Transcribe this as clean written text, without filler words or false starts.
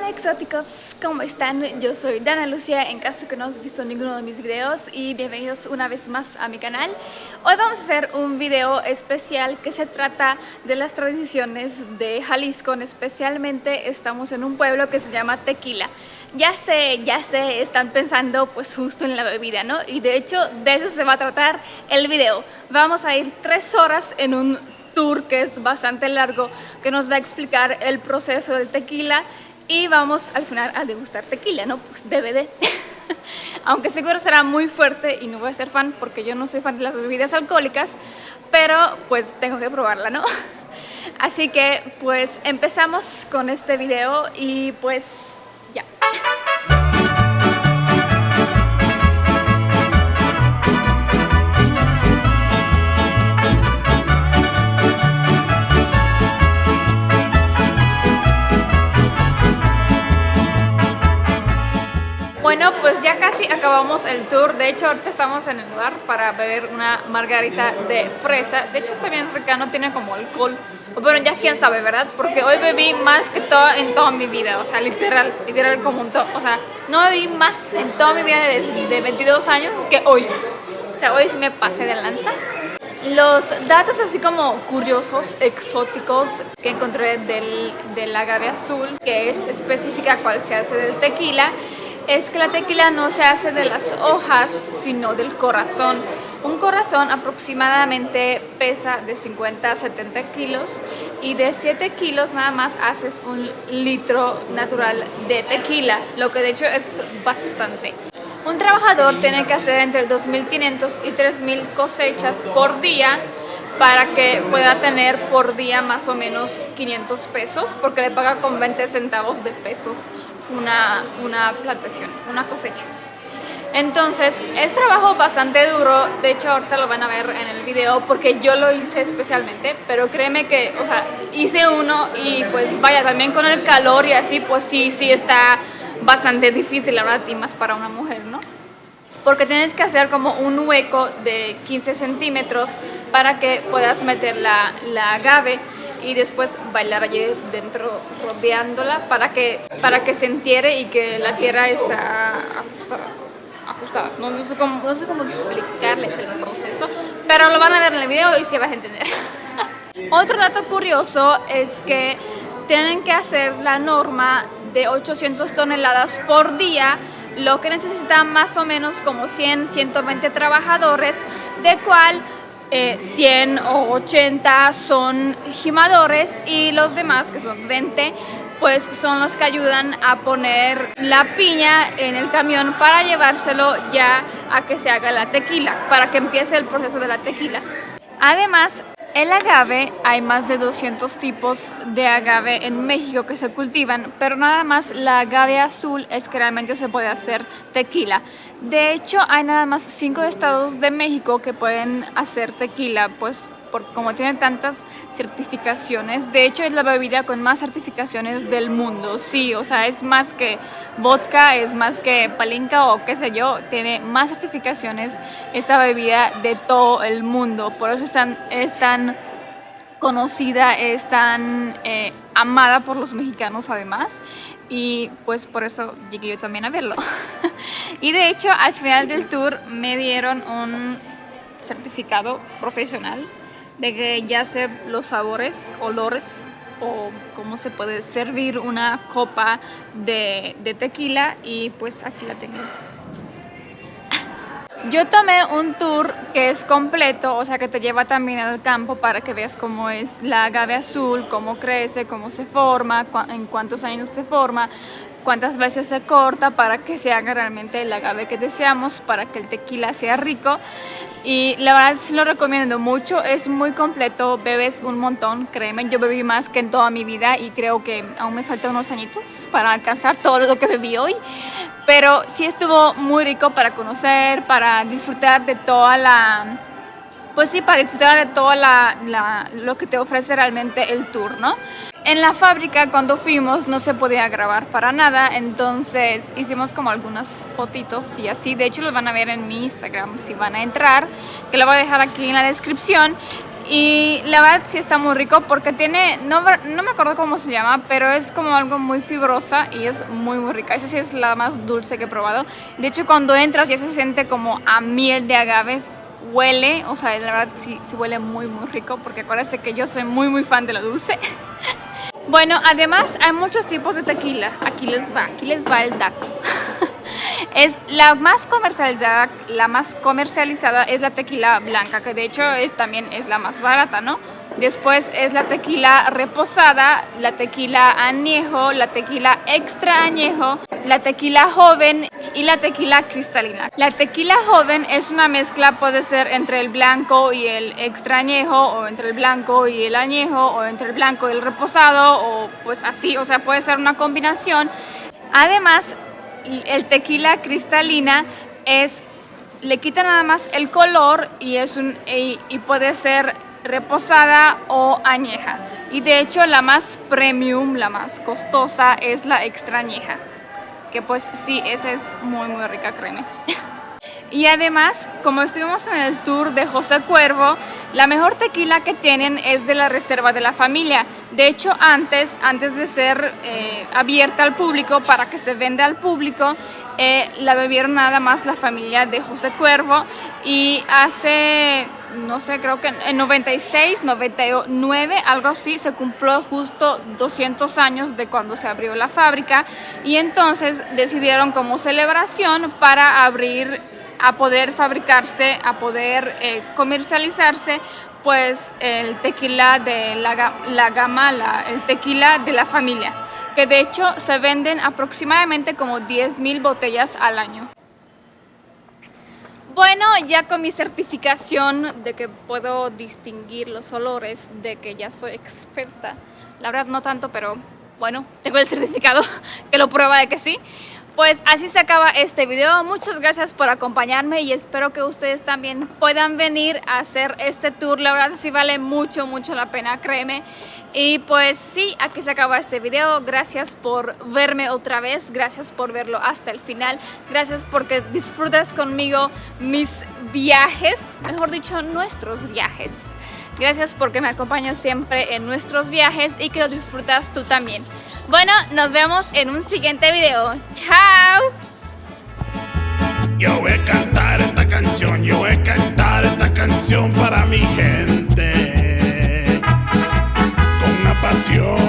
Hola exóticos, ¿cómo están? Yo soy Dana Lucía, en caso que no has visto ninguno de mis videos, y bienvenidos una vez más a mi canal. Hoy vamos a hacer un video especial que se trata de las tradiciones de Jalisco. Especialmente estamos en un pueblo que se llama Tequila. Ya sé, están pensando pues justo en la bebida, ¿no? Y de hecho de eso se va a tratar el video. Vamos a ir 3 horas en un tour que es bastante largo, que nos va a explicar el proceso del tequila y vamos al final a degustar tequila, ¿no? Pues DVD. Aunque seguro será muy fuerte y no voy a ser fan porque yo no soy fan de las bebidas alcohólicas, pero pues tengo que probarla, ¿no? Así que pues empezamos con este video y pues ya. Bueno, pues ya casi acabamos el tour. De hecho, ahorita estamos en el lugar para beber una margarita de fresa. De hecho, está bien rica, no tiene como alcohol. Bueno, ya quién sabe, ¿verdad? Porque hoy bebí más que en toda mi vida. O sea, literal como un o sea, no bebí más en toda mi vida de 22 años que hoy. O sea, hoy sí me pasé de lanza. Los datos así como curiosos, exóticos que encontré del agave azul, que es específica cuál se hace del tequila, es que la tequila no se hace de las hojas, sino del corazón. Un corazón aproximadamente pesa de 50 a 70 kilos y de 7 kilos nada más haces un litro natural de tequila, lo que de hecho es bastante. Un trabajador tiene que hacer entre 2.500 y 3.000 cosechas por día para que pueda tener por día más o menos 500 pesos, porque le paga con 20 centavos de pesos una plantación, una cosecha. Entonces es trabajo bastante duro. De hecho ahorita lo van a ver en el video porque yo lo hice especialmente, pero créeme que, o sea, hice uno y pues vaya, también con el calor y así, pues sí está bastante difícil, la verdad, y más para una mujer, ¿no? Porque tienes que hacer como un hueco de 15 centímetros para que puedas meter la agave y después bailar allí dentro rodeándola para que se entierre y que la tierra está ajustada. No sé cómo explicarles el proceso, pero lo van a ver en el video y se va a entender. Otro dato curioso es que tienen que hacer la norma de 800 toneladas por día, lo que necesita más o menos como 120 trabajadores, de cual 100 o 80 son gimadores y los demás, que son 20, pues son los que ayudan a poner la piña en el camión para llevárselo ya a que se haga la tequila, para que empiece el proceso de la tequila. Además, el agave, hay más de 200 tipos de agave en México que se cultivan, pero nada más la agave azul es que realmente se puede hacer tequila. De hecho, hay nada más 5 estados de México que pueden hacer tequila, pues como tiene tantas certificaciones. De hecho, es la bebida con más certificaciones del mundo. Sí, o sea, es más que vodka, es más que palinka o qué sé yo. Tiene más certificaciones esta bebida de todo el mundo. Por eso es tan conocida, es tan amada por los mexicanos además. Y pues por eso llegué yo también a verlo. Y de hecho, al final del tour me dieron un certificado profesional de que ya sé los sabores, olores o cómo se puede servir una copa de tequila, y pues aquí la tengo. Yo tomé un tour que es completo, o sea que te lleva también al campo para que veas cómo es la agave azul, cómo crece, cómo se forma, en cuántos años se forma, cuántas veces se corta para que se haga realmente el agave que deseamos, para que el tequila sea rico. Y la verdad sí lo recomiendo mucho, es muy completo, bebes un montón, créeme, yo bebí más que en toda mi vida y creo que aún me faltan unos añitos para alcanzar todo lo que bebí hoy. Pero sí estuvo muy rico para conocer, para disfrutar de toda lo que te ofrece realmente el tour, ¿no? En la fábrica cuando fuimos no se podía grabar para nada, entonces hicimos como algunas fotitos y así. De hecho los van a ver en mi Instagram si van a entrar, que lo voy a dejar aquí en la descripción. Y la verdad sí está muy rico porque tiene, no me acuerdo cómo se llama, pero es como algo muy fibrosa y es muy rica. Esa sí es la más dulce que he probado. De hecho, cuando entras ya se siente como a miel de agaves. Huele, o sea, la verdad sí huele muy rico porque acuérdense que yo soy muy fan de lo dulce. Bueno, además hay muchos tipos de tequila. Aquí les va el dato. Es la más comercializada es la tequila blanca, que de hecho también es la más barata, ¿no? Después es la tequila reposada, la tequila añejo, la tequila extra añejo, la tequila joven y la tequila cristalina. La tequila joven es una mezcla, puede ser entre el blanco y el extra añejo, o entre el blanco y el añejo, o entre el blanco y el reposado, o pues así, o sea, puede ser una combinación. Además, el tequila cristalina le quita nada más el color y puede ser reposada o añeja. Y de hecho la más premium, la más costosa es la extra añeja, que pues sí, esa es muy rica, créeme. Y además, como estuvimos en el tour de José Cuervo, la mejor tequila que tienen es de la Reserva de la Familia. De hecho, antes de ser abierta al público, para que se venda al público, la bebieron nada más la familia de José Cuervo. Y hace, no sé, creo que en 96, 99, algo así, se cumplió justo 200 años de cuando se abrió la fábrica. Y entonces decidieron como celebración para abrir, a poder fabricarse, a poder comercializarse, pues el tequila de la gama, el tequila de la familia, que de hecho se venden aproximadamente como 10,000 botellas al año. Bueno, ya con mi certificación de que puedo distinguir los olores, de que ya soy experta, la verdad no tanto, pero bueno, tengo el certificado que lo prueba de que sí. Pues así se acaba este video. Muchas gracias por acompañarme y espero que ustedes también puedan venir a hacer este tour. La verdad sí vale mucho la pena, créeme. Y pues sí, aquí se acaba este video. Gracias por verme otra vez, gracias por verlo hasta el final, gracias porque disfrutas conmigo mis viajes, mejor dicho, nuestros viajes. Gracias porque me acompañas siempre en nuestros viajes y que lo disfrutas tú también. Bueno, nos vemos en un siguiente video. ¡Chao! Yo voy a cantar esta canción, yo voy a cantar esta canción para mi gente, con una pasión.